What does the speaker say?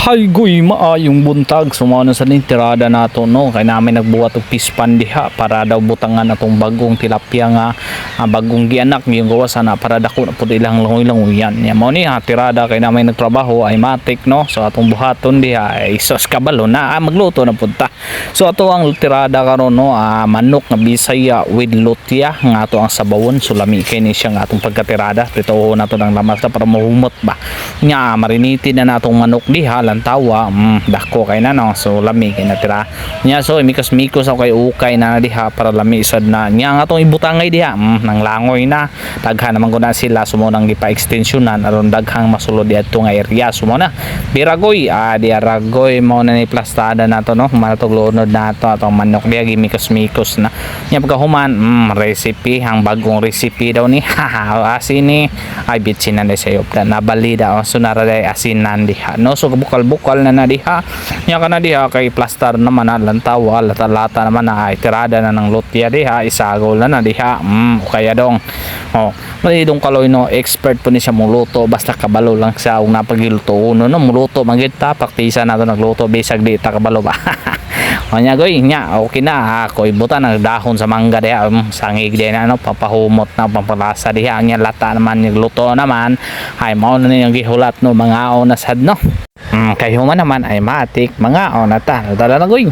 Hay goy maayong buntag sumano sa tirada nato no kay namin nagbuhat og pispan diha para daw butangan atong bagong tilapia nga bagong gianak yung gawas na para dako na pud ilang langoy-langoy yan mo ni tirada kay namin nagtrabaho ay matik no so atong buhaton diha ay sos kabalo na magluto na pud ta so ato ang tirada karon no manok nga Bisaya with lutya nga ato ang sabawon sulami kay ni siya nga atong pagkatirada dito nato ng lamas para mahumot ba nya mariniti na natong manok diha lantawa dako kay na no so lami kay natira nya so mikos-mikos ako kay ukay na diha para lami sad na nya nga atong ibutangay diha nang langoy na daghan naman ko na sila sumo nang gipa-extensionan aron daghang masulod dito nga area sumo na biragoy diaragoy mo na ni plastada nato no manatog lunod nato atong manok diha gimikos-mikos na nya pagkahuman recipe ang bagong recipe daw ni asin ni ay bitsinan na sayo nabalida o sunara day asinan diha no so bukal na diha nya kana diha kay plaster naman na lantawa lata-lata naman na ay tirada na ng lutya diha isagol na diha kaya dong dong kaloy no expert po ni siya muluto basta kabalo lang sa ug napagluto uno no muluto mangita praktisa nato nagluto bisag di ta kabalo ba nya goy nya okay na ako ibutan ang dahon sa mangga diha sangig din ano papahumot na pampalasa diha nya lata naman nagluto naman ay mao na niyang gihulat no mga na sad no kay human naman ay matik mga na ta dala na goy